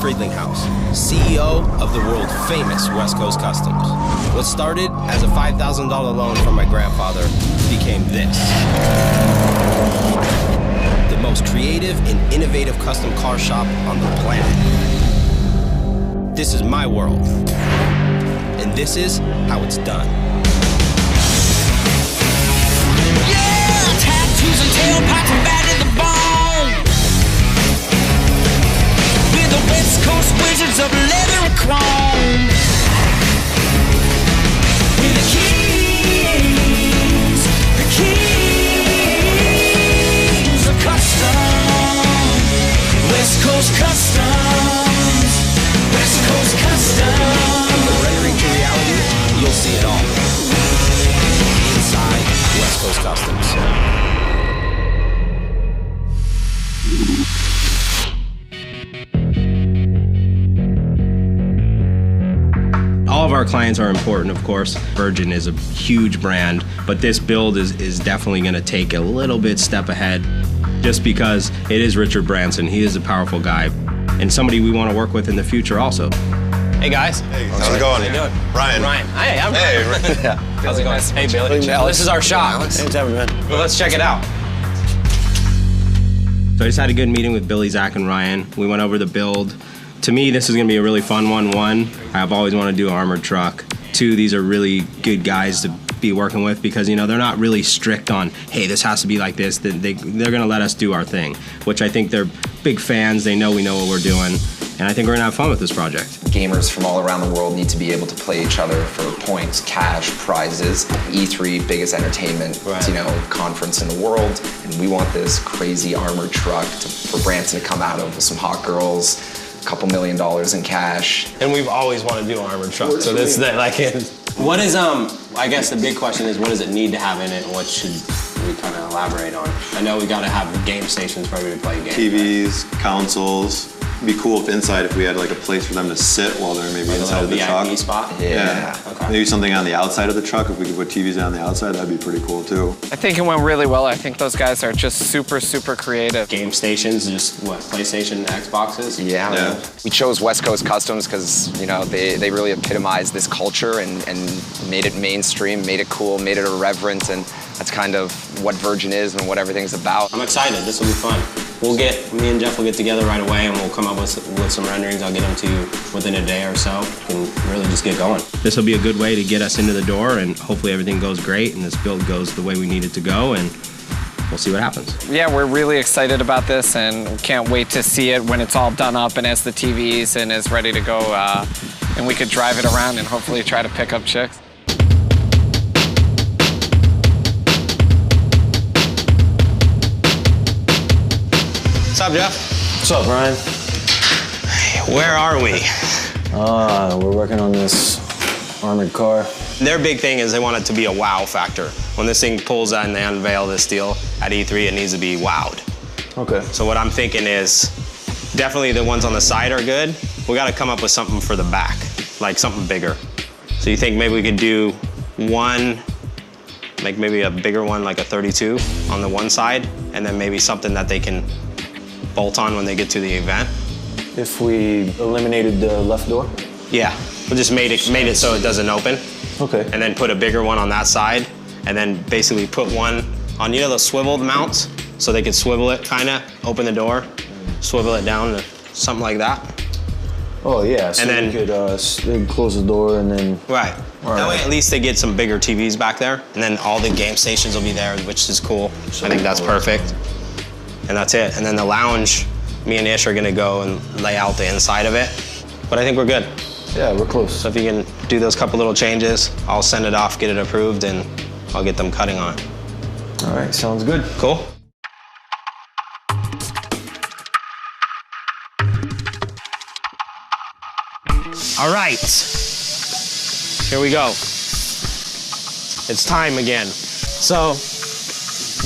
Freedlinghaus, CEO of the world-famous West Coast Customs. What started as a $5,000 loan from my grandfather became this. The most creative and innovative custom car shop on the planet. This is my world, and this is how it's done. Yeah, tattoos and tailpipes and bad to the bone. We're the West Coast wizards of leather and chrome. We're the kings of custom. West Coast Customs. West Coast Customs. From the rendering to reality, you'll see it all. Inside West Coast Customs. All of our clients are important, of course. Virgin is a huge brand, but this build is definitely going to take a little bit step ahead just because it is Richard Branson. He is a powerful guy and somebody we want to work with in the future also. Hey guys. Hey, how's it going? How you doing? Ryan. Hey, I'm Ryan. Hey. How's it going? Hey, Billy. This is our shop. Hey, man. Well, let's check it out. So I just had a good meeting with Billy, Zach, and Ryan. We went over the build. To me, this is going to be a really fun one. One, I've always wanted to do an armored truck. Two, these are really good guys to be working with because, you know, they're not really strict on, hey, this has to be like this. They're going to let us do our thing, which I think they're big fans. They know we know what we're doing. And I think we're going to have fun with this project. Gamers from all around the world need to be able to play each other for points, cash, prizes. E3, biggest entertainment, conference in the world. And we want this crazy armored truck for Branson to come out of with some hot girls, a couple $1 million in cash. And we've always wanted to do an armored truck. So this is what is, I guess the big question is, what does it need to have in it and what should we kind of elaborate on? I know we got to have game stations for everybody to play games. TVs, consoles. It'd be cool if we had like a place for them to sit while they're maybe inside of the truck. VIP spot? Yeah. Okay. Maybe something on the outside of the truck. If we could put TVs on the outside, that'd be pretty cool too. I think it went really well. I think those guys are just super, super creative. Game stations, just what, PlayStation, Xboxes? Yeah. We chose West Coast Customs because, you know, they really epitomize this culture and made it mainstream, made it cool, made it irreverent, and that's kind of what Virgin is and what everything's about. I'm excited. This will be fun. Me and Jeff will get together right away and we'll come up with some renderings. I'll get them to you within a day or so and really just get going. This will be a good way to get us into the door and hopefully everything goes great and this build goes the way we need it to go and we'll see what happens. Yeah, we're really excited about this and can't wait to see it when it's all done up and as the TVs and is ready to go and we could drive it around and hopefully try to pick up chicks. What's up, Jeff? What's up, Ryan? Where are we? We're working on this armored car. Their big thing is they want it to be a wow factor. When this thing pulls out and they unveil this deal at E3, it needs to be wowed. Okay. So what I'm thinking is, definitely the ones on the side are good. We gotta come up with something for the back, like something bigger. So you think maybe we could do one, make maybe a bigger one, like a 32 on the one side, and then maybe something that they can bolt on when they get to the event? If we eliminated the left door? Yeah, we just made it so it doesn't open. Okay. And then put a bigger one on that side, and then basically put one on, you know, those swiveled mounts? So they could swivel it, kinda, open the door, swivel it down to something like that. Oh yeah, so and then, you could close the door and then... Right. That way at least they get some bigger TVs back there, and then all the game stations will be there, which is cool. I think that's perfect. And that's it. And then the lounge, me and Ish are gonna go and lay out the inside of it. But I think we're good. Yeah, we're close. So if you can do those couple little changes, I'll send it off, get it approved, and I'll get them cutting on it. All right, sounds good. Cool. All right, here we go. It's time again. So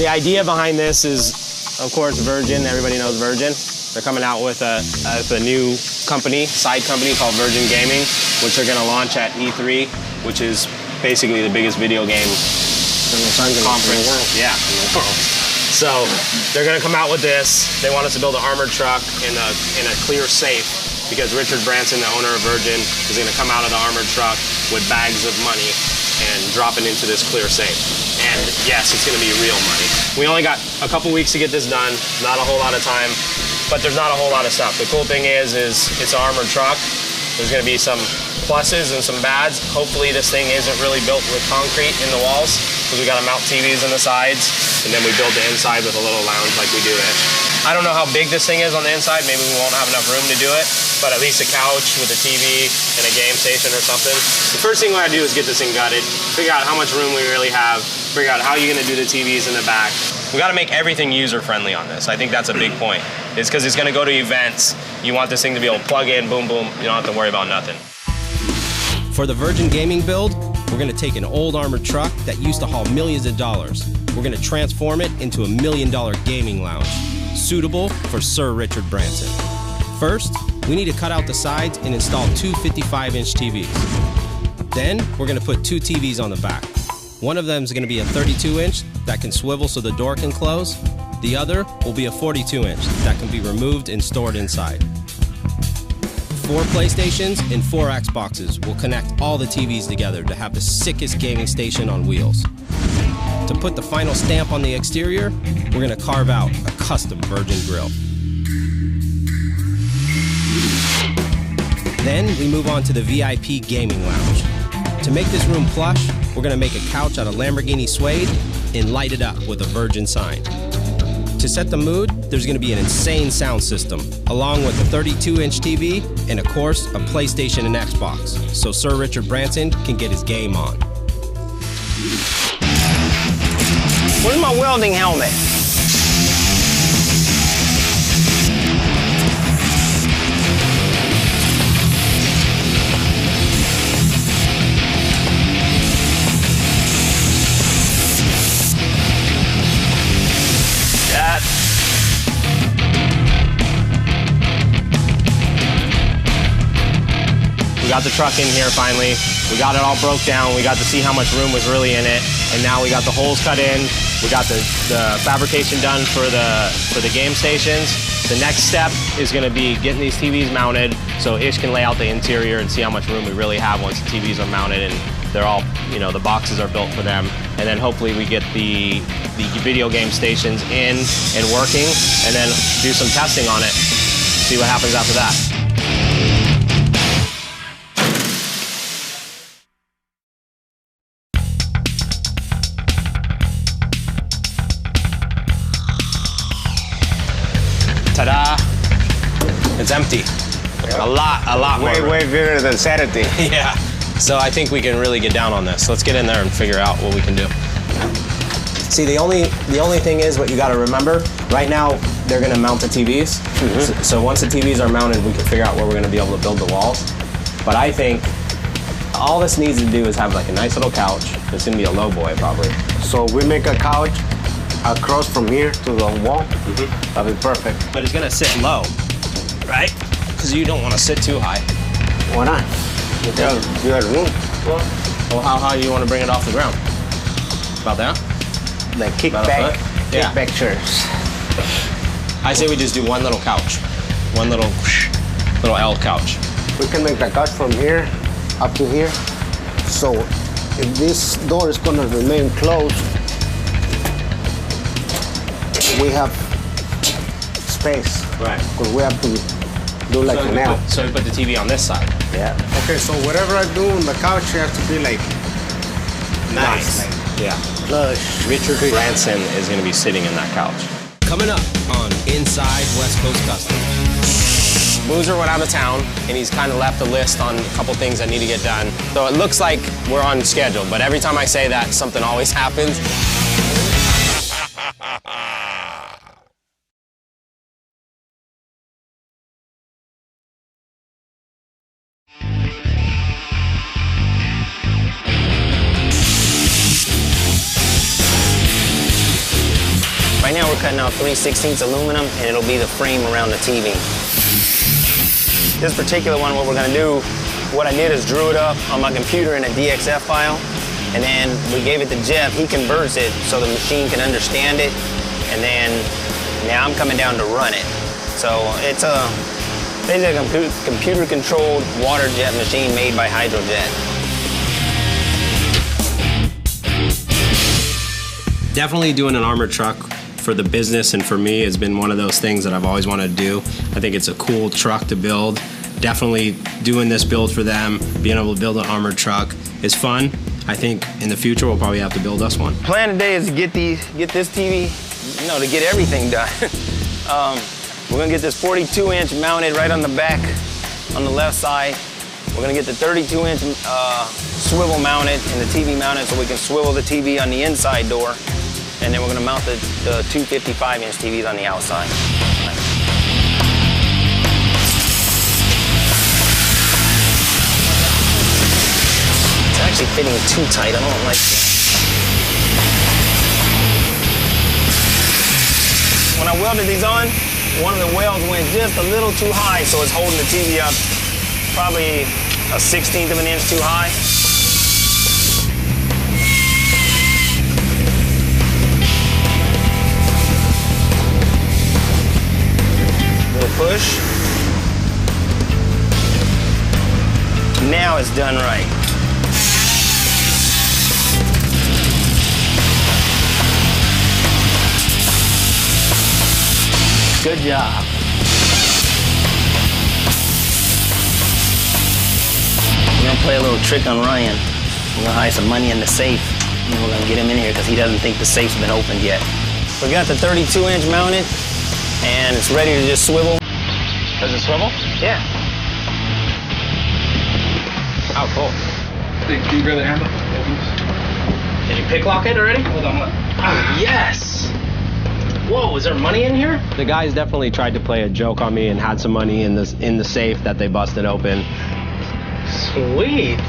the idea behind this is, of course, Virgin. Everybody knows Virgin. They're coming out with a new company, side company called Virgin Gaming, which they're gonna launch at E3, which is basically the biggest video game conference. Yeah, in the world. So they're gonna come out with this. They want us to build an armored truck in a clear safe because Richard Branson, the owner of Virgin, is going to come out of the armored truck with bags of money and drop it into this clear safe. And yes, it's going to be real money. We only got a couple weeks to get this done, not a whole lot of time, but there's not a whole lot of stuff. The cool thing is it's an armored truck. There's going to be some pluses and some bads. Hopefully this thing isn't really built with concrete in the walls, because we got to mount TVs on the sides, and then we build the inside with a little lounge like we do it. I don't know how big this thing is on the inside. Maybe we won't have enough room to do it, but at least a couch with a TV and a game station or something. The first thing we gotta do is get this thing gutted, figure out how much room we really have, figure out how you're gonna do the TVs in the back. We gotta make everything user-friendly on this. I think that's a big point. It's because it's gonna go to events. You want this thing to be able to plug in, boom, boom. You don't have to worry about nothing. For the Virgin Gaming build, we're gonna take an old armored truck that used to haul millions of dollars. We're gonna transform it into a $1 million gaming lounge, suitable for Sir Richard Branson. First, we need to cut out the sides and install two 55-inch TVs. Then, we're gonna put two TVs on the back. One of them is gonna be a 32-inch that can swivel so the door can close. The other will be a 42-inch that can be removed and stored inside. 4 PlayStations and 4 Xboxes will connect all the TVs together to have the sickest gaming station on wheels. To put the final stamp on the exterior, we're gonna carve out a custom Virgin grill. Then we move on to the VIP gaming lounge. To make this room plush, we're gonna make a couch out of Lamborghini suede and light it up with a Virgin sign. To set the mood, there's gonna be an insane sound system, along with a 32-inch TV and of course, a PlayStation and Xbox, so Sir Richard Branson can get his game on. Where's my welding helmet? We got the truck in here finally. We got it all broke down. We got to see how much room was really in it. And now we got the holes cut in. We got the fabrication done for the game stations. The next step is gonna be getting these TVs mounted so Ish can lay out the interior and see how much room we really have once the TVs are mounted and they're all, you know, the boxes are built for them. And then hopefully we get the video game stations in and working and then do some testing on it. See what happens after that. Ta-da! It's empty. A lot more. Way bigger than Saturday. Yeah. So I think we can really get down on this. Let's get in there and figure out what we can do. See, the only thing is what you got to remember. Right now, they're going to mount the TVs. Mm-hmm. So once the TVs are mounted, we can figure out where we're going to be able to build the walls. But I think all this needs to do is have like a nice little couch. It's going to be a low boy probably. So we make a couch across from here to the wall. Mm-hmm. That'll be perfect. But it's going to sit low, right? Because you don't want to sit too high. Why not? You got room. Well, how high do you want to bring it off the ground? About that? Like kickback chairs. I say we just do one little couch. One little L couch. We can make the couch from here up to here. So if this door is gonna remain closed, we have space. Right. Because we have to do like an L. So we put the TV on this side. Yeah. Okay, so whatever I do on the couch, it has to be like nice. Yeah. Plush. Richard Branson is going to be sitting in that couch. Coming up on Inside West Coast Customs. Boozer went out of town, and he's kind of left a list on a couple things that need to get done. So it looks like we're on schedule, but every time I say that, something always happens. Right now we're cutting out 3/16 aluminum and it'll be the frame around the TV. This particular one, what we're gonna do, what I did is drew it up on my computer in a DXF file, and then we gave it to Jeff. He converts it so the machine can understand it, and then now I'm coming down to run it. So it's Basically a computer-controlled water jet machine made by Hydrojet. Definitely doing an armored truck for the business and for me has been one of those things that I've always wanted to do. I think it's a cool truck to build. Definitely doing this build for them, being able to build an armored truck is fun. I think in the future we'll probably have to build us one. Plan today is to get this TV, to get everything done. We're gonna get this 42-inch mounted right on the back, on the left side. We're gonna get the 32-inch swivel mounted and the TV mounted so we can swivel the TV on the inside door. And then we're gonna mount the two 55-inch TVs on the outside. It's actually fitting too tight. I don't like that. When I welded these on, one of the welds went just a little too high, so it's holding the TV up probably a 1/16 of an inch too high. Push. Now it's done right. Good job. We're gonna play a little trick on Ryan. We're gonna hide some money in the safe, and then we're gonna get him in here because he doesn't think the safe's been opened yet. We got the 32-inch mounted, and it's ready to just swivel. Does it swivel? Yeah. Oh, cool. Can you grab the handle? Did you pick lock it already? Hold on. Oh, yes. Whoa, is there money in here? The guys definitely tried to play a joke on me and had some money in the safe that they busted open. Sweet.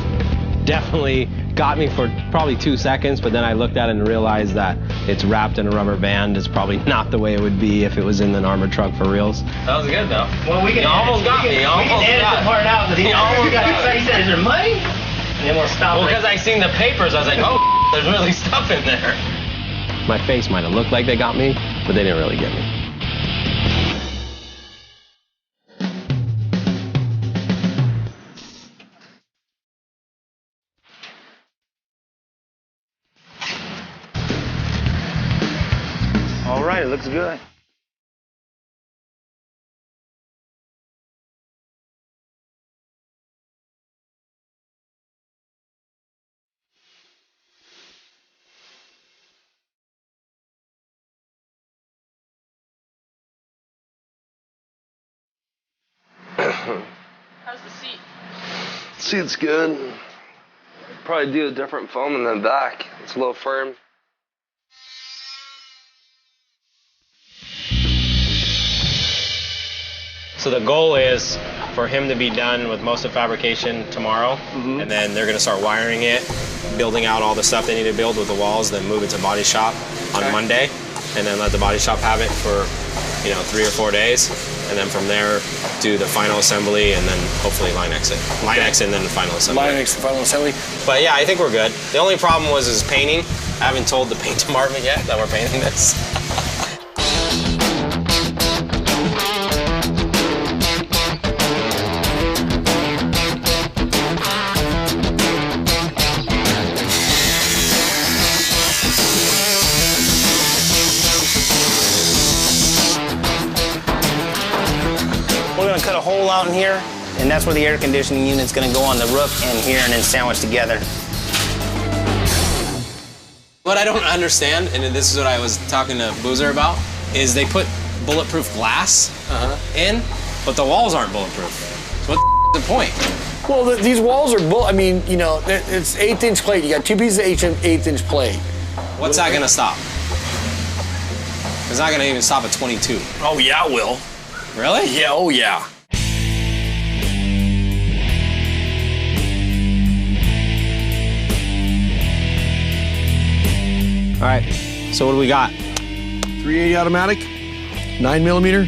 Definitely got me for probably 2 seconds, but then I looked at it and realized that it's wrapped in a rubber band. It's probably not the way it would be if it was in an armored truck for reals. That was good though. Well, we can almost got me. Almost edit got the part out because he almost got it. He said, "Is there money?" And then we'll stop. Well, because I seen the papers, I was like, oh, there's really stuff in there. My face might have looked like they got me, but they didn't really get me. All right, it looks good. How's the seat? Seat's good. Probably do a different foam in the back. It's a little firm. So the goal is for him to be done with most of fabrication tomorrow, and then they're going to start wiring it, building out all the stuff they need to build with the walls, then move it to body shop on Monday, and then let the body shop have it for 3 or 4 days, and then from there do the final assembly and then hopefully line exit. Line exit and then the final assembly. Line exit, final assembly. But yeah, I think we're good. The only problem is painting. I haven't told the paint department yet that we're painting this. We're gonna cut a hole out in here, and that's where the air conditioning unit's gonna go on the roof and here and then sandwich together. What I don't understand, and this is what I was talking to Boozer about, is they put bulletproof glass in, but the walls aren't bulletproof. So what's the point? Well, these walls are it's 1/8-inch plate. You got 2 pieces of 1/8-inch plate. What's that gonna stop? It's not gonna even stop at 22. Oh yeah, it will. Really? Yeah, oh yeah. All right, so what do we got? 380 automatic, 9mm,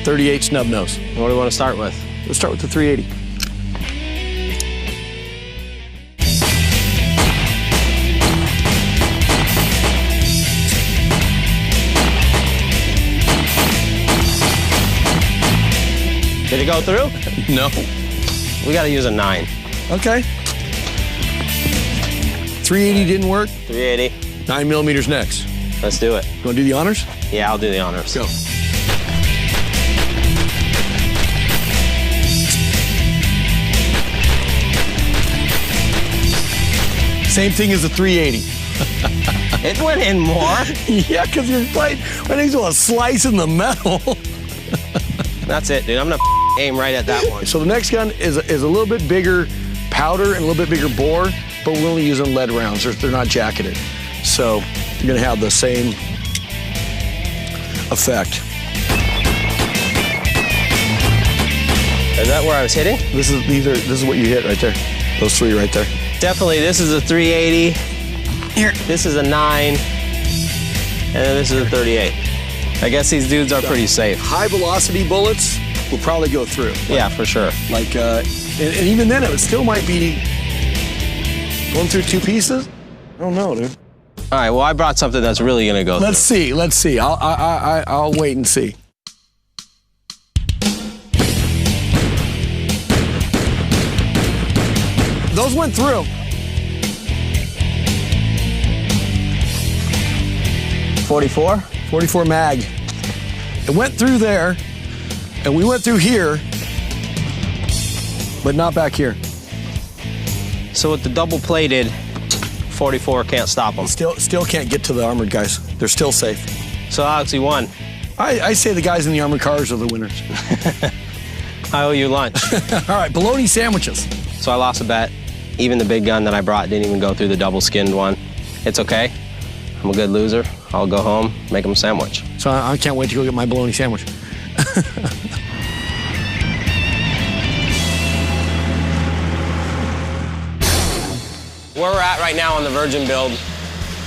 38 snub nose. What do we want to start with? Let's start with the 380. Did it go through? No. We got to use a 9. Okay. 380 didn't work. 380. 9 millimeters next. Let's do it. You want to do the honors? Yeah, I'll do the honors. Go. Same thing as the 380. It went in more. Yeah, because you're right. I think a slice in the metal. That's it, dude. I'm gonna aim right at that one. So the next gun is a little bit bigger powder and a little bit bigger bore, but we're only using lead rounds. They're not jacketed. So you're gonna have the same effect. Is that where I was hitting? This is what you hit right there. Those 3 right there. Definitely, this is a 380. Here. This is a 9. And then this is a 38. I guess these dudes are pretty safe. High velocity bullets will probably go through. Yeah, for sure. Like, and even then, it still might be going through 2 pieces. I don't know, dude. All right, well, I brought something that's really gonna go Let's see. I'll wait and see. Those went through. 44? 44 mag. It went through there, and we went through here, but not back here. So with the double-plated, 44 can't stop them. Still can't get to the armored guys. They're still safe. So Alex, you won. I say the guys in the armored cars are the winners. I owe you lunch. All right, bologna sandwiches. So I lost a bet. Even the big gun that I brought didn't even go through the double-skinned one. It's okay. I'm a good loser. I'll go home, make them a sandwich. So I can't wait to go get my bologna sandwich. Where we're at right now on the Virgin build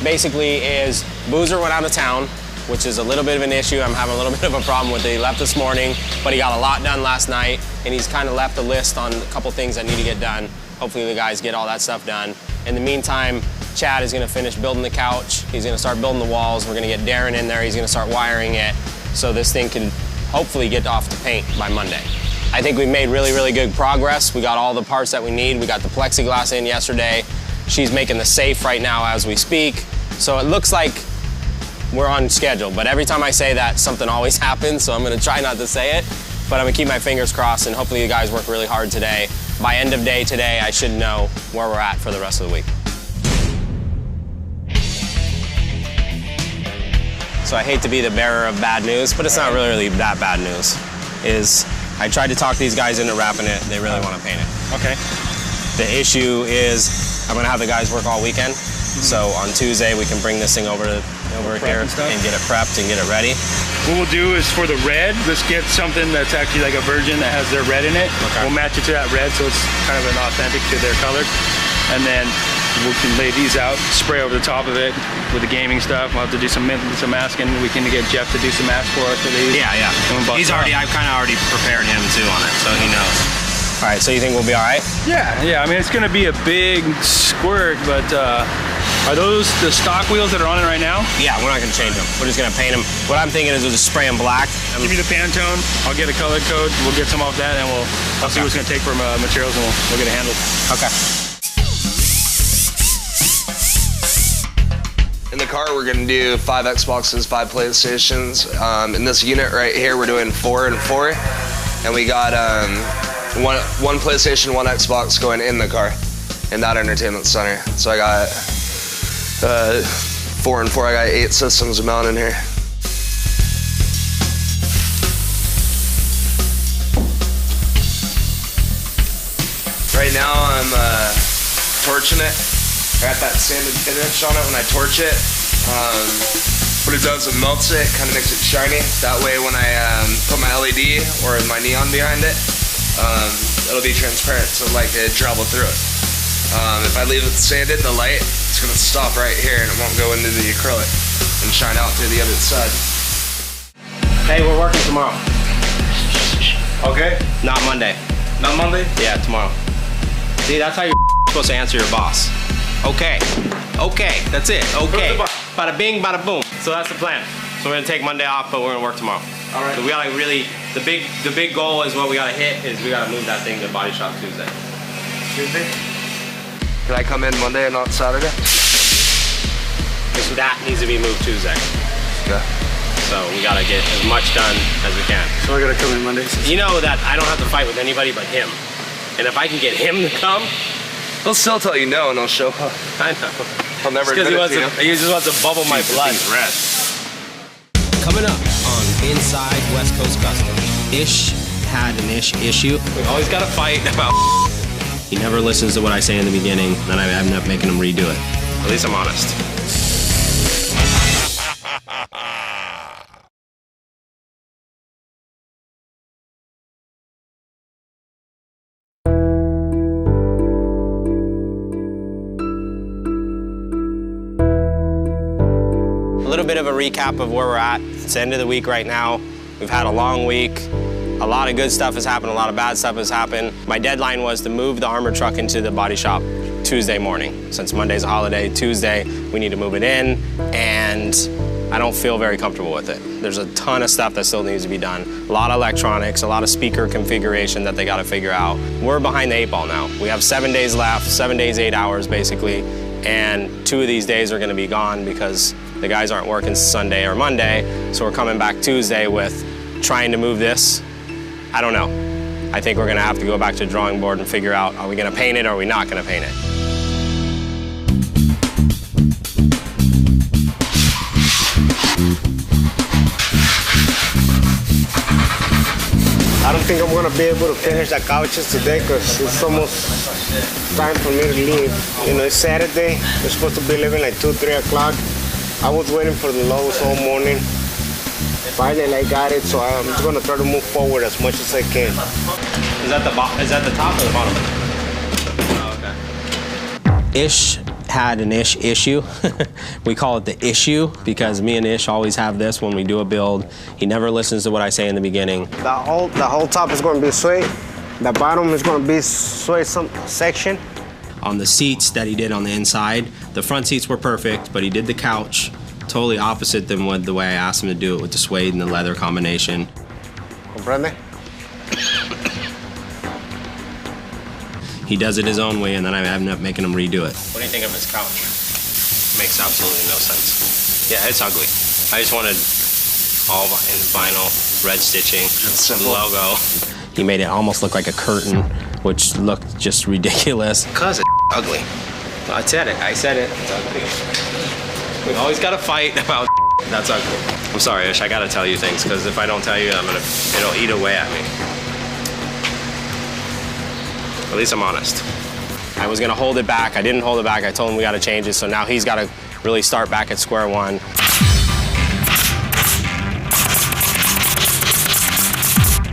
basically is Boozer went out of town, which is a little bit of an issue. I'm having a little bit of a problem with it. He left this morning, but he got a lot done last night, and he's kind of left a list on a couple things that need to get done. Hopefully the guys get all that stuff done. In the meantime, Chad is gonna finish building the couch. He's gonna start building the walls. We're gonna get Darren in there. He's gonna start wiring it so this thing can hopefully get off to paint by Monday. I think we've made really, really good progress. We got all the parts that we need. We got the plexiglass in yesterday. She's making the safe right now as we speak. So it looks like we're on schedule, but every time I say that, something always happens, so I'm gonna try not to say it, but I'm gonna keep my fingers crossed, and hopefully you guys work really hard today. By end of day today, I should know where we're at for the rest of the week. So I hate to be the bearer of bad news, but it's not really that bad news. I tried to talk these guys into wrapping it. They really want to paint it. Okay. The issue is I'm gonna have the guys work all weekend. So on Tuesday we can bring this thing over here and get it prepped and get it ready. What we'll do is for the red, let's get something that's actually like a Virgin that has their red in it. Okay. We'll match it to that red so it's kind of an authentic to their color. And then we can lay these out, spray over the top of it with the gaming stuff. We'll have to do some masking. We can get Jeff to do some masks for us for these. Yeah. I've kind of already prepared him too on it, so he knows. All right, so you think we'll be all right? Yeah, I mean, it's gonna be a big squirt, but are those the stock wheels that are on it right now? Yeah, we're not gonna change them. We're just gonna paint them. What I'm thinking is we'll just spray them black. Give me the Pantone, I'll get a color code, we'll get some off that, and I'll see what it's gonna take for materials, and we'll get it handled. Okay. In the car, we're gonna do 5 Xboxes, 5 PlayStations. In this unit right here, we're doing 4 and 4, and we got one PlayStation, 1 Xbox going in the car in that entertainment center. So I got 4 and 4. I got 8 systems mounted in here. Right now I'm torching it. I got that sanded finish on it when I torch it. What it does, it melts it, kind of makes it shiny. That way when I put my LED or my neon behind it, it'll be transparent, so like it travel through it. If I leave it sanded, the light, it's gonna stop right here and it won't go into the acrylic and shine out through the other side. Hey, we're working tomorrow. Okay. Not Monday. Not Monday? Yeah, tomorrow. See, that's how you're supposed to answer your boss. Okay. Okay, that's it. Okay. Bada bing, bada boom. So that's the plan. So we're gonna take Monday off, but we're gonna work tomorrow. All right. So we gotta really, the big goal is what we gotta hit is we gotta move that thing to Body Shop Tuesday. Tuesday? Can I come in Monday and not Saturday? So that needs to be moved Tuesday. Okay. So we gotta get as much done as we can. So I gotta come in Monday? You know that I don't have to fight with anybody but him. And if I can get him to come, he'll still tell you no and I'll show up. I know. I'll never admit it to you. He just wants to bubble my blood. Coming up on Inside West Coast Customs, Ish had an issue. We always got to fight about. He never listens to what I say in the beginning, and I end up making him redo it. At least I'm honest. A little bit of a recap of where we're at. It's the end of the week right now. We've had a long week. A lot of good stuff has happened, a lot of bad stuff has happened. My deadline was to move the armor truck into the body shop Tuesday morning. Since Monday's a holiday, Tuesday, we need to move it in, and I don't feel very comfortable with it. There's a ton of stuff that still needs to be done. A lot of electronics, a lot of speaker configuration that they gotta figure out. We're behind the 8 ball now. We have 7 days left, 7 days, 8 hours basically, and 2 of these days are gonna be gone because the guys aren't working Sunday or Monday, so we're coming back Tuesday with trying to move this. I don't know. I think we're gonna have to go back to the drawing board and figure out, are we gonna paint it or are we not gonna paint it? I don't think I'm gonna be able to finish the couches today because it's almost time for me to leave. You know, it's Saturday. We're supposed to be leaving like 2, 3 o'clock. I was waiting for the loads all morning. Finally, I got it, so I'm just gonna try to move forward as much as I can. Is that the top or the bottom? Oh, okay. Ish had an issue. We call it the issue because me and Ish always have this when we do a build. He never listens to what I say in the beginning. The whole top is gonna be suede. The bottom is gonna be suede section. On the seats that he did on the inside, the front seats were perfect, but he did the couch totally opposite than the way I asked him to do it with the suede and the leather combination. Comprende? He does it his own way, and then I end up making him redo it. What do you think of his couch? Makes absolutely no sense. Yeah, it's ugly. I just wanted all in vinyl, red stitching, logo. He made it almost look like a curtain, which looked just ridiculous. Cause it's ugly. I said it. It's ugly. We always gotta fight about that's ugly. I'm sorry, Ish, I gotta tell you things, because if I don't tell you, it'll eat away at me. At least I'm honest. I was gonna hold it back. I didn't hold it back. I told him we gotta change it, so now he's gotta really start back at square one.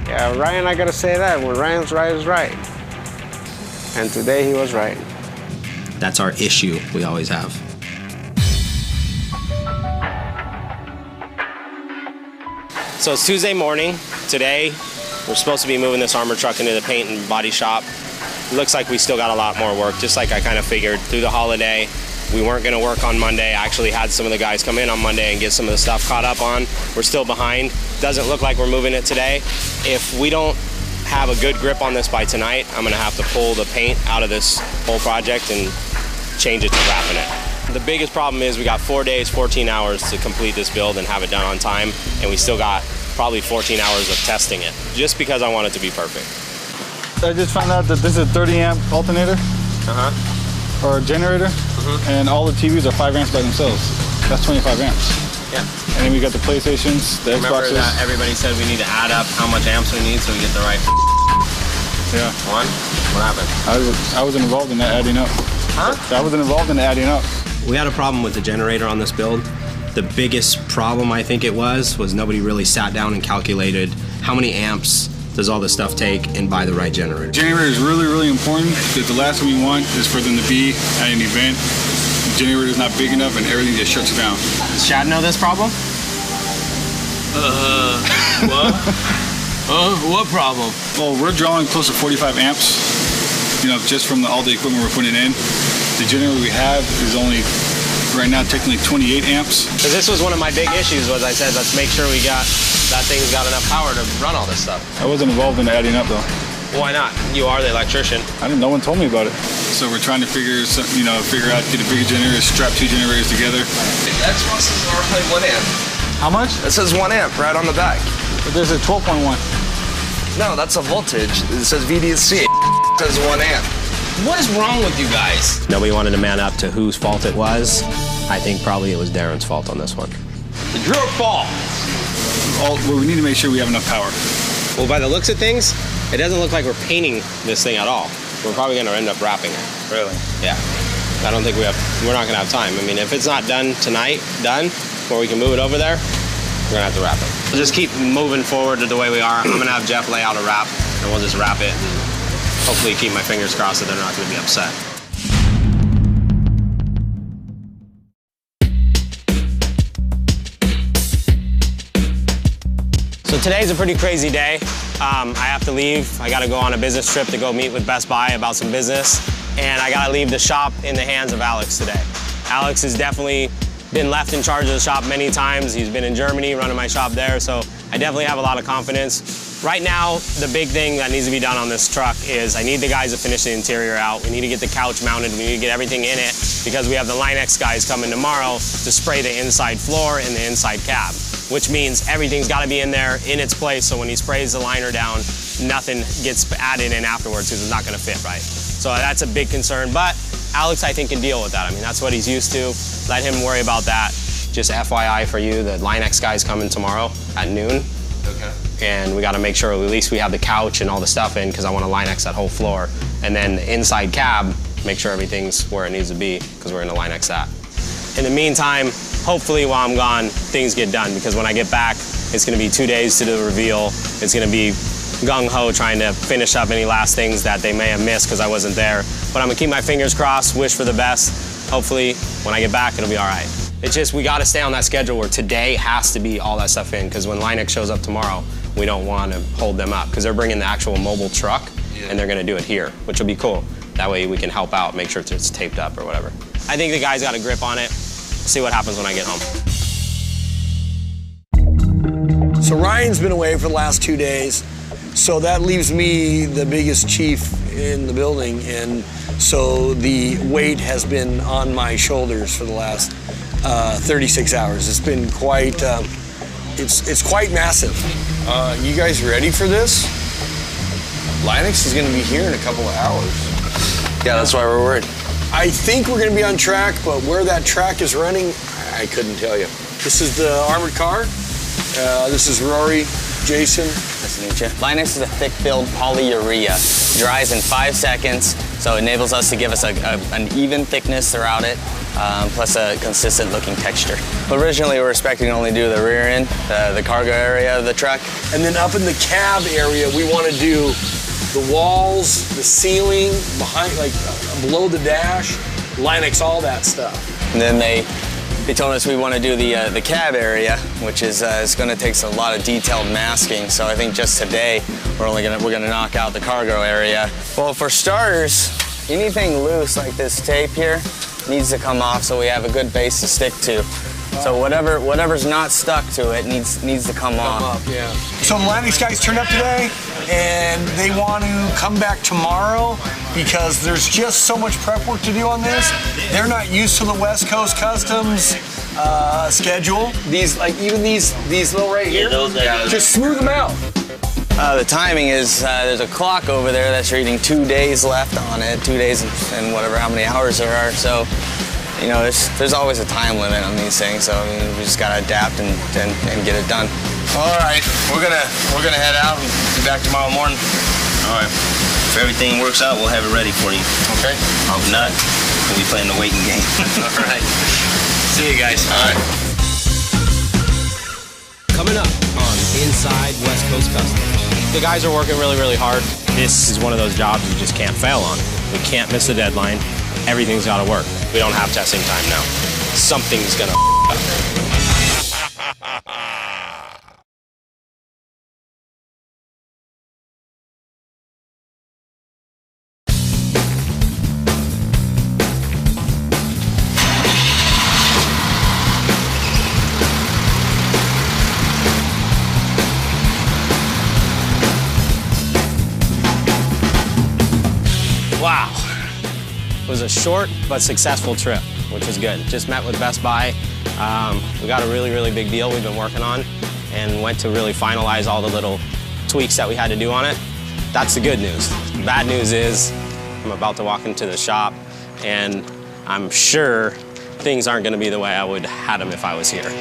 Yeah, Ryan, I gotta say that. When Ryan's right is right. And today he was right. That's our issue we always have. So it's Tuesday morning. Today, we're supposed to be moving this armor truck into the paint and body shop. It looks like we still got a lot more work, just like I kind of figured. Through the holiday, we weren't gonna work on Monday. I actually had some of the guys come in on Monday and get some of the stuff caught up on. We're still behind. Doesn't look like we're moving it today. If we don't have a good grip on this by tonight, I'm gonna have to pull the paint out of this whole project and change it to wrapping it. The biggest problem is we got 4 days, 14 hours to complete this build and have it done on time, and we still got probably 14 hours of testing it, just because I want it to be perfect. I just found out that this is a 30 amp alternator or generator, and all the TVs are 5 amps by themselves. That's 25 amps. Yeah. And then we got the PlayStations, the Remember Xboxes. that everybody said we need to add up how much amps we need so we get the right Yeah. one? What happened? I wasn't involved in that adding up. Huh? I wasn't involved in the adding up. We had a problem with the generator on this build. The biggest problem I think it was nobody really sat down and calculated how many amps does all this stuff take and buy the right generator. Generator is really, really important because the last thing we want is for them to be at an event. The generator is not big enough and everything just shuts down. Does Chad know this problem? What? What problem? Well, we're drawing close to 45 amps, just from all the equipment we're putting in. The generator we have is only, right now, technically 28 amps. Because this was one of my big issues was I said, let's make sure we got that thing's got enough power to run all this stuff. I wasn't involved in adding up though. Why not? You are the electrician. I didn't. No one told me about it. So we're trying to figure out, get a bigger generator, strap 2 generators together. That's only 1 amp. How much? It says 1 amp right on the back. But there's a 12.1. No, that's a voltage. It says VDC. It says 1 amp. What is wrong with you guys? Nobody wanted to man up to whose fault it was. I think probably it was Darren's fault on this one. It's your fault. Well, we need to make sure we have enough power. Well, by the looks of things, it doesn't look like we're painting this thing at all. We're probably going to end up wrapping it. Really? Yeah. I don't think we're not going to have time. I mean, if it's not done tonight, where we can move it over there, we're going to have to wrap it. We'll just keep moving forward to the way we are. I'm going to have Jeff lay out a wrap, and we'll just wrap it and hopefully keep my fingers crossed that they're not going to be upset. So today's a pretty crazy day. I have to leave. I got to go on a business trip to go meet with Best Buy about some business. And I got to leave the shop in the hands of Alex today. Alex has definitely been left in charge of the shop many times. He's been in Germany running my shop there, so I definitely have a lot of confidence. Right now, the big thing that needs to be done on this truck is I need the guys to finish the interior out. We need to get the couch mounted. We need to get everything in it because we have the Line-X guys coming tomorrow to spray the inside floor and the inside cab, which means everything's got to be in there in its place, so when he sprays the liner down, nothing gets added in afterwards because it's not going to fit right. So that's a big concern, but Alex, I think, can deal with that. I mean, that's what he's used to. Let him worry about that. Just FYI for you, the Line-X guy's coming tomorrow at noon. Okay. And we got to make sure at least we have the couch and all the stuff in because I want to Line-X that whole floor. And then the inside cab, make sure everything's where it needs to be because we're going to Line-X that. In the meantime, hopefully while I'm gone, things get done because when I get back, it's going to be 2 days to the reveal. It's going to be gung-ho trying to finish up any last things that they may have missed because I wasn't there. But I'm going to keep my fingers crossed, wish for the best. Hopefully, when I get back, it'll be all right. It's just we got to stay on that schedule where today has to be all that stuff in because when Line-X shows up tomorrow, we don't want to hold them up because they're bringing the actual mobile truck and they're going to do it here, which will be cool. That way we can help out, make sure it's taped up or whatever. I think the guys got a grip on it. See what happens when I get home. So Ryan's been away for the last 2 days, so that leaves me the biggest chief in the building, and so the weight has been on my shoulders for the last 36 hours. It's been quite, it's quite massive. You guys ready for this? Line-X is going to be here in a couple of hours. Yeah, that's why we're worried. I think we're going to be on track, but where that track is running, I couldn't tell you. This is the armored car. This is Rory, Jason. Nice to meet you. Line-X is a thick-filled polyurea. Dries in 5 seconds, so it enables us to give us an even thickness throughout it, plus a consistent-looking texture. Originally, we were expecting to only do the rear end, the cargo area of the truck. And then up in the cab area, we want to do the walls, the ceiling, behind, like below the dash, Line-X, all that stuff. And then they told us we want to do the cab area, which is going to take a lot of detailed masking. So I think just today we're gonna knock out the cargo area. Well, for starters, anything loose like this tape here needs to come off so we have a good base to stick to. So whatever's not stuck to it needs to come off. Yeah. So the Line-X guys turned up today, and they want to come back tomorrow because there's just so much prep work to do on this. They're not used to the West Coast Customs schedule. These, like even these little right here, just smooth them out. The timing is there's a clock over there that's reading 2 days left on it, 2 days and whatever how many hours there are. So, you know, there's always a time limit on these things. So I mean, we just gotta adapt and get it done. All right, we're gonna head out and be back tomorrow morning. All right. If everything works out, we'll have it ready for you. Okay. If not, we'll be playing the waiting game. All right. See you guys. All right. Coming up on Inside West Coast Customs. The guys are working really, really hard. This is one of those jobs you just can't fail on. We can't miss the deadline. Everything's got to work. We don't have testing time now. Something's gonna up. Wow. It was a short but successful trip, which was good. Just met with Best Buy. We got a really, really big deal we've been working on and went to really finalize all the little tweaks that we had to do on it. That's the good news. The bad news is I'm about to walk into the shop and I'm sure things aren't gonna be the way I would have had them if I was here.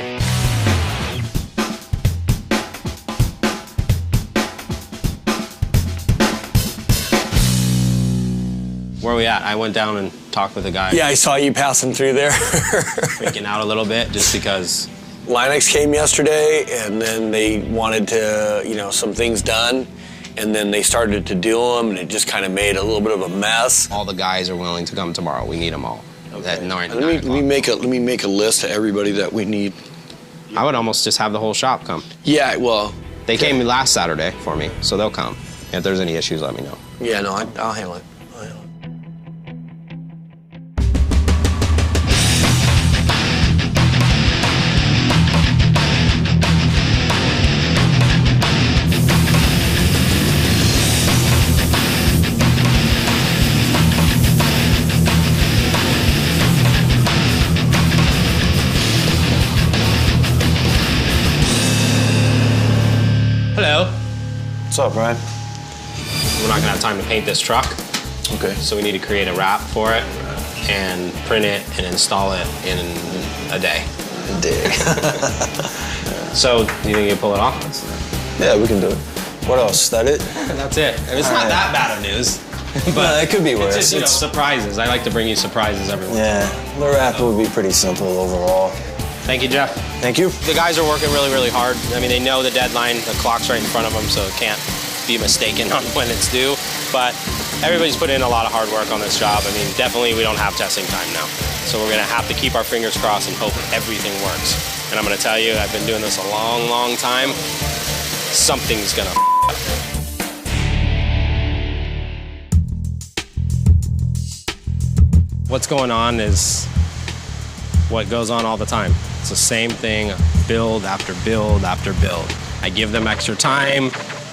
Where are we at? I went down and talked with a guy. Yeah, I saw you passing through there. Freaking out a little bit just because. Linux came yesterday and then they wanted to, you know, some things done. And then they started to do them and it just kind of made a little bit of a mess. All the guys are willing to come tomorrow. We need them all. Okay. Let me make a list of everybody that we need. I would almost just have the whole shop come. Yeah, well. They came last Saturday for me, so they'll come. If there's any issues, let me know. Yeah, no, I'll handle it. Hello. What's up, Ryan? We're not gonna have time to paint this truck. Okay. So we need to create a wrap for it and print it and install it in a day. A day. So, do you think you can pull it off? Yeah, we can do it. What else? Is that it? That's it. And it's not that bad of news. But it could be worse. It's just, you know, surprises. I like to bring you surprises every once. Yeah, the wrap would be pretty simple overall. Thank you, Jeff. Thank you. The guys are working really, really hard. I mean, they know the deadline. The clock's right in front of them, so it can't be mistaken on when it's due. But everybody's put in a lot of hard work on this job. I mean, definitely we don't have testing time now. So we're gonna have to keep our fingers crossed and hope everything works. And I'm gonna tell you, I've been doing this a long, long time. Something's gonna up. What's going on is what goes on all the time. It's the same thing, build after build after build. I give them extra time.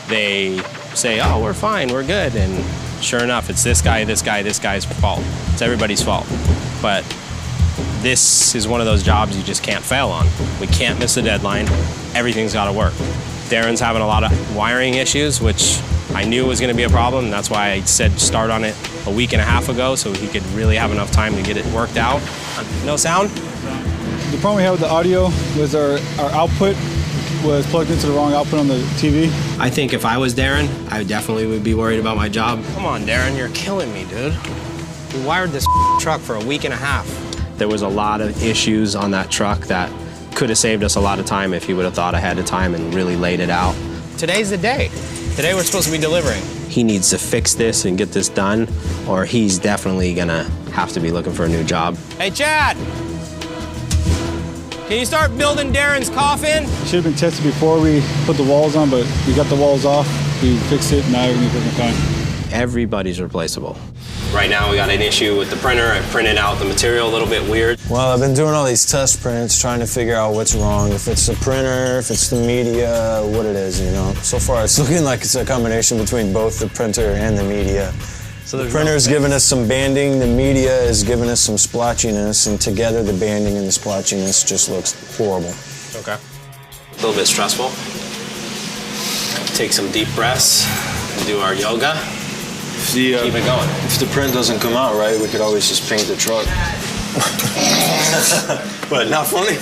They say, oh, we're fine, we're good. And sure enough, it's this guy, this guy, this guy's fault. It's everybody's fault. But this is one of those jobs you just can't fail on. We can't miss a deadline. Everything's gotta work. Darren's having a lot of wiring issues, which I knew was gonna be a problem. And that's why I said start on it a week and a half ago so he could really have enough time to get it worked out. No sound? The problem we had with the audio was our output was plugged into the wrong output on the TV. I think if I was Darren, I definitely would be worried about my job. Come on, Darren, you're killing me, dude. We wired this truck for a week and a half. There was a lot of issues on that truck that could have saved us a lot of time if he would have thought ahead of time and really laid it out. Today's the day. Today we're supposed to be delivering. He needs to fix this and get this done, or he's definitely gonna have to be looking for a new job. Hey, Chad! Can you start building Darren's coffin? It should have been tested before we put the walls on, but we got the walls off, we fixed it, and now everything's working fine. Everybody's replaceable. Right now we got an issue with the printer. I printed out the material a little bit weird. Well, I've been doing all these test prints, trying to figure out what's wrong. If it's the printer, if it's the media, what it is, you know. So far, it's looking like it's a combination between both the printer and the media. So the printer's giving us some banding, the media is giving us some splotchiness, and together the banding and the splotchiness just looks horrible. Okay. A little bit stressful. Take some deep breaths and do our yoga. Keep it going. If the print doesn't come out right, we could always just paint the truck. But not funny.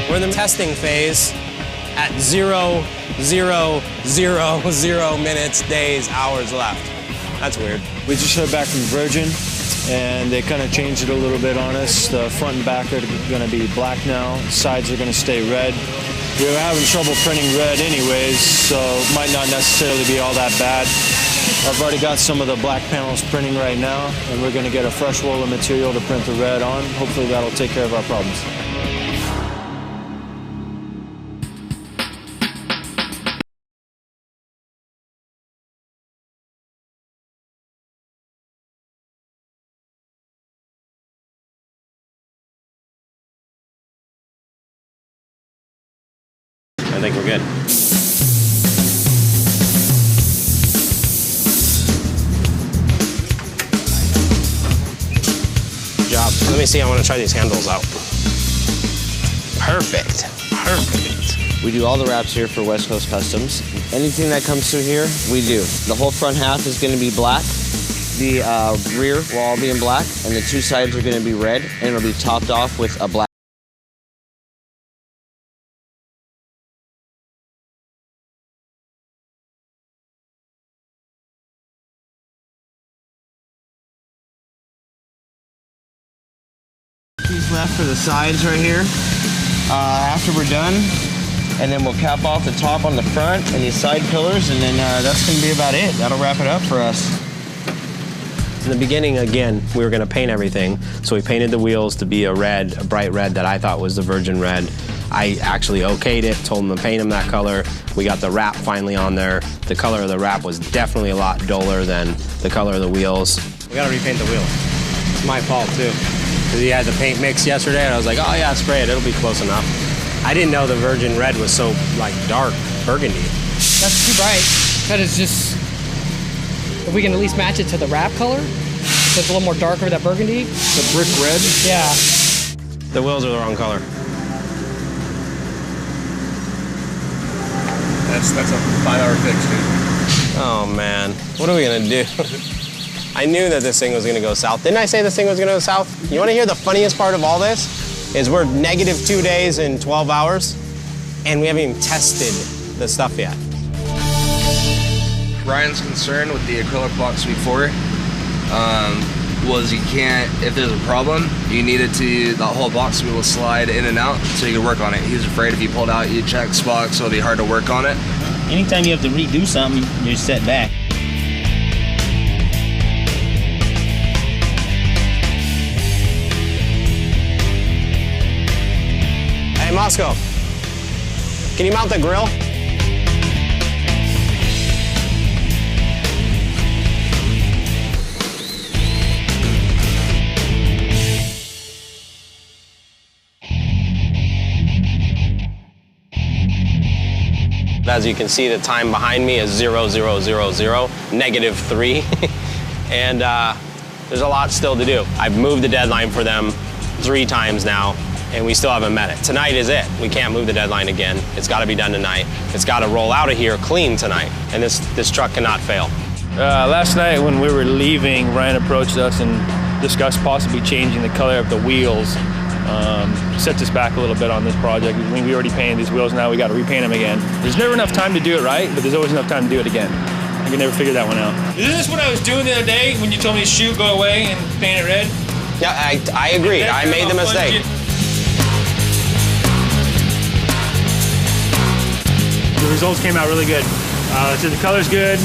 We're in the testing phase at 0, 0, 0, 0 minutes, days, hours left. That's weird. We just heard back from Virgin, and they kind of changed it a little bit on us. The front and back are going to be black now. Sides are going to stay red. We were having trouble printing red anyways, so it might not necessarily be all that bad. I've already got some of the black panels printing right now, and we're going to get a fresh roll of material to print the red on. Hopefully that'll take care of our problems. I think we're good. Good job. Let me see, I want to try these handles out. Perfect. Perfect. We do all the wraps here for West Coast Customs. Anything that comes through here, we do. The whole front half is going to be black. The rear will all be in black, and the two sides are going to be red, and it'll be topped off with a black. Piece left for the sides right here. After we're done, and then we'll cap off the top on the front and these side pillars, and then that's going to be about it. That'll wrap it up for us. In the beginning, again, we were gonna paint everything, so we painted the wheels to be a red, a bright red that I thought was the Virgin red. I actually okayed it, told them to paint them that color. We got the wrap finally on there. The color of the wrap was definitely a lot duller than the color of the wheels. We gotta repaint the wheel. It's my fault too, because he had the paint mix yesterday, and I was like, oh yeah, spray it, it'll be close enough. I didn't know the Virgin red was so like dark burgundy. That's too bright. That is just, if we can at least match it to the wrap color, so it's a little more darker, that burgundy. The brick red? Yeah. The wheels are the wrong color. That's a 5-hour fix, dude. Oh man, what are we gonna do? I knew that this thing was gonna go south. Didn't I say this thing was gonna go south? You wanna hear the funniest part of all this? Is we're -2 days and 12 hours, and we haven't even tested the stuff yet. Ryan's concern with the acrylic block Sweep 4 was you can't, if there's a problem, you needed to, the whole box will slide in and out so you could work on it. He was afraid if you pulled out, you'd check spots, so it'd be hard to work on it. Anytime you have to redo something, you're set back. Hey, Moscow, can you mount the grill? As you can see, the time behind me is 0000, -3. And there's a lot still to do. I've moved the deadline for them 3 times now, and we still haven't met it. Tonight is it. We can't move the deadline again. It's got to be done tonight. It's got to roll out of here clean tonight, and this truck cannot fail. Last night when we were leaving, Ryan approached us and discussed possibly changing the color of the wheels. Sets us back a little bit on this project. I mean, we already painted these wheels, now we got to repaint them again. There's never enough time to do it right, but there's always enough time to do it again. I can never figure that one out. Isn't this what I was doing the other day when you told me to shoot, go away, and paint it red? Yeah, I agreed. I made the mistake. The results came out really good. So the color's good.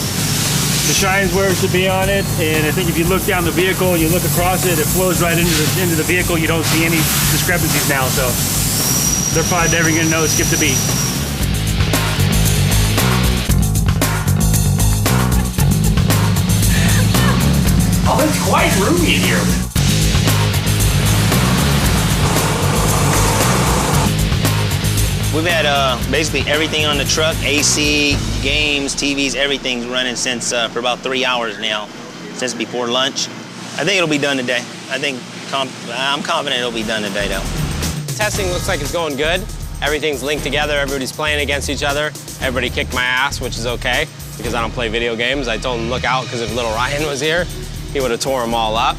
The shine's where it should be on it, and I think if you look down the vehicle and you look across it, it flows right into the vehicle. You don't see any discrepancies now, so they're probably never gonna know skip the beat. Oh, it's quite roomy in here. We've had basically everything on the truck, AC, games, TVs, everything's running since for about 3 hours now, since before lunch. I think it'll be done today. I'm confident it'll be done today though. Testing looks like it's going good. Everything's linked together, everybody's playing against each other. Everybody kicked my ass, which is okay, because I don't play video games. I told him look out, because if little Ryan was here, he would have tore them all up.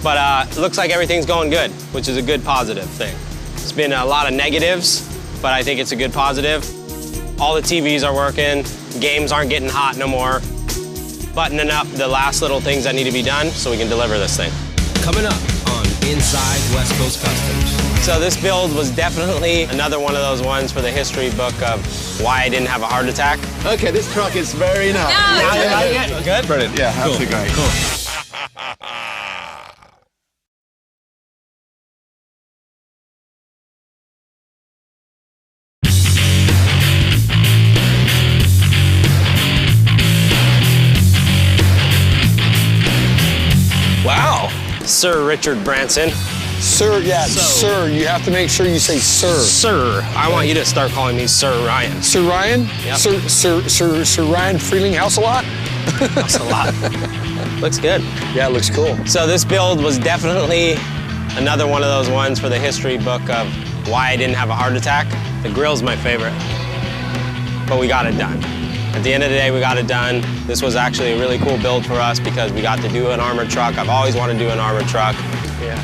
But it looks like everything's going good, which is a good positive thing. It's been a lot of negatives, but I think it's a good positive. All the TVs are working, games aren't getting hot no more. Buttoning up the last little things that need to be done so we can deliver this thing. Coming up on Inside West Coast Customs. So this build was definitely another one of those ones for the history book of why I didn't have a heart attack. Okay, this truck is very nice. Now you like it? Good? Brilliant, yeah, Cool. absolutely great. Cool. Wow. Sir Richard Branson. Sir, yeah, sir. You have to make sure you say sir. Sir. I want you to start calling me Sir Ryan. Sir Ryan? Yep. Sir Ryan Freeling-House a lot? House a lot. Looks good. Yeah, it looks cool. So this build was definitely another one of those ones for the history book of why I didn't have a heart attack. The grill's my favorite, but we got it done. At the end of the day, we got it done. This was actually a really cool build for us because we got to do an armored truck. I've always wanted to do an armored truck. Yeah.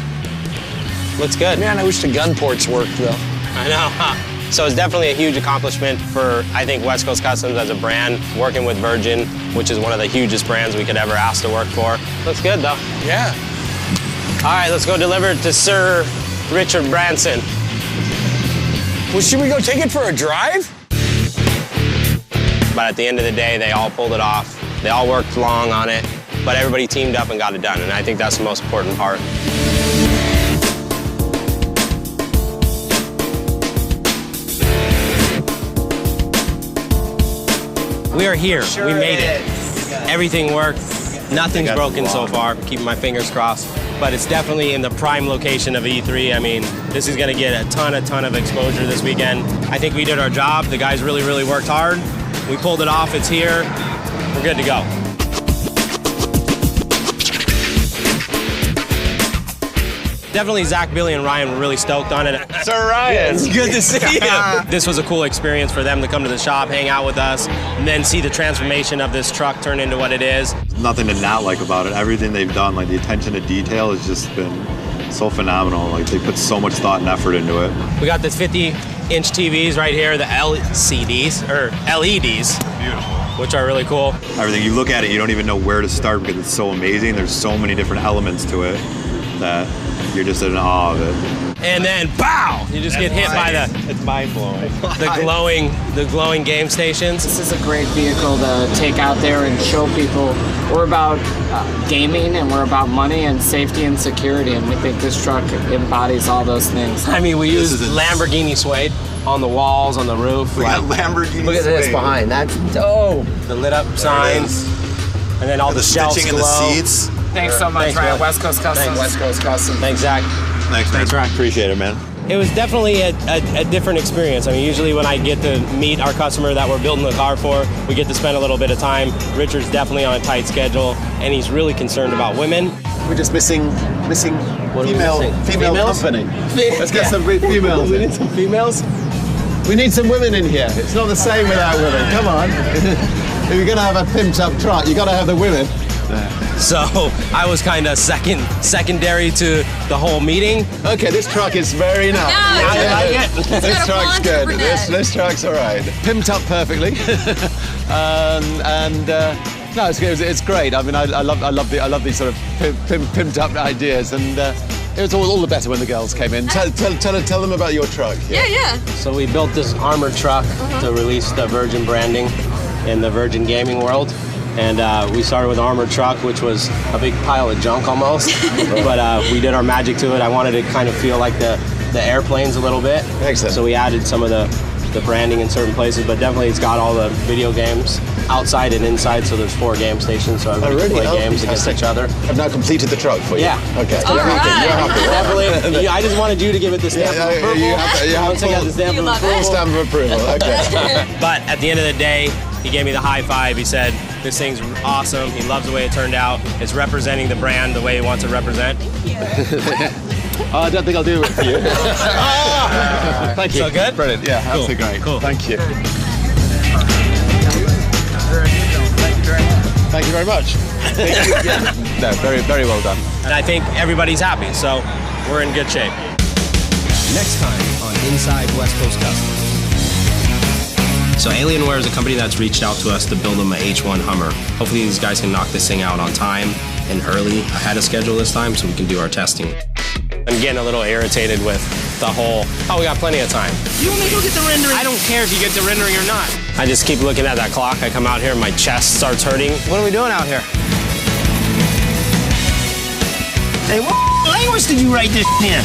Looks good. Man, I wish the gun ports worked though. I know, huh? So it's definitely a huge accomplishment for, I think, West Coast Customs as a brand, working with Virgin, which is one of the hugest brands we could ever ask to work for. Looks good though. Yeah. All right, let's go deliver it to Sir Richard Branson. Well, should we go take it for a drive? But at the end of the day, they all pulled it off. They all worked long on it, but everybody teamed up and got it done, and I think that's the most important part. We are here. We made it. Everything worked. Nothing's broken so far. Keeping my fingers crossed. But it's definitely in the prime location of E3. I mean, this is going to get a ton of exposure this weekend. I think we did our job. The guys really worked hard. We pulled it off. It's here. We're good to go. Definitely Zach, Billy, and Ryan were really stoked on it. Sir Ryan. It's good to see you. This was a cool experience for them to come to the shop, hang out with us, and then see the transformation of this truck turn into what it is. Nothing to not like about it. Everything they've done, like the attention to detail has just been so phenomenal. Like they put so much thought and effort into it. We got this 50-inch TVs right here, the LCDs, or LEDs. Beautiful. Which are really cool. Everything, you look at it, you don't even know where to start because it's so amazing. There's so many different elements to it that you're just in awe of it. And then, pow! You just get hit by It's mind-blowing. the glowing game stations. This is a great vehicle to take out there and show people we're about gaming and we're about money and safety and security, and we think this truck embodies all those things. I mean, we used Lamborghini suede on the walls, on the roof. We got Lamborghini Look at this suede. behind. That's dope. The lit up signs, and then all the shelves stitching in glow. the seats. Thanks so much, Thanks, Ryan. man. West Coast Customs. Thanks. West Coast Customs. Thanks, Zach. Thanks, man. Thanks, Ryan. Appreciate it, man. It was definitely a different experience. I mean, usually when I get to meet our customer that we're building the car for, we get to spend a little bit of time. Richard's definitely on a tight schedule, and he's really concerned about women. We're just missing What are we female missing? females? Company. Let's get some females. We need some females. We need some women in here. It's not the same without women. Come on. If you're gonna have a pimped up truck, you gotta have the women. So I was kind of secondary to the whole meeting. Okay, this truck is very nice. I like it. This truck's good. This truck's all right. Pimped up perfectly. No, it's great. I mean, I love these sort of pimped up ideas, and it was all the better when the girls came in. Tell them about your truck. Yeah. So we built this armored truck to release the Virgin branding in the Virgin gaming world. And we started with armored truck, which was a big pile of junk almost. But we did our magic to it. I wanted to kind of feel like the airplanes a little bit. Excellent. So we added some of the branding in certain places, but definitely it's got all the video games outside and inside. So there's 4 game stations, so everybody can play games against each other. I've now completed the truck for you. Yeah. Okay. All You're happy. Definitely. I just wanted you to give it the stamp of approval. You have Once I got the stamp of approval. full stamp of approval. Okay. But at the end of the day, he gave me the high five. He said, this thing's awesome. He loves the way it turned out. It's representing the brand the way he wants to represent. I don't think I'll do it for you. Thank you. So good? Brilliant. Yeah, Cool. absolutely great. Cool. Thank you. Thank you very much. No, very well done. And I think everybody's happy, so we're in good shape. Next time on Inside West Coast Customs. So Alienware is a company that's reached out to us to build them a H1 Hummer. Hopefully these guys can knock this thing out on time and early, ahead of schedule this time, so we can do our testing. I'm getting a little irritated with the whole, we got plenty of time. You want me to go get the rendering? I don't care if you get the rendering or not. I just keep looking at that clock. I come out here and my chest starts hurting. What are we doing out here? Hey, what language did you write this in?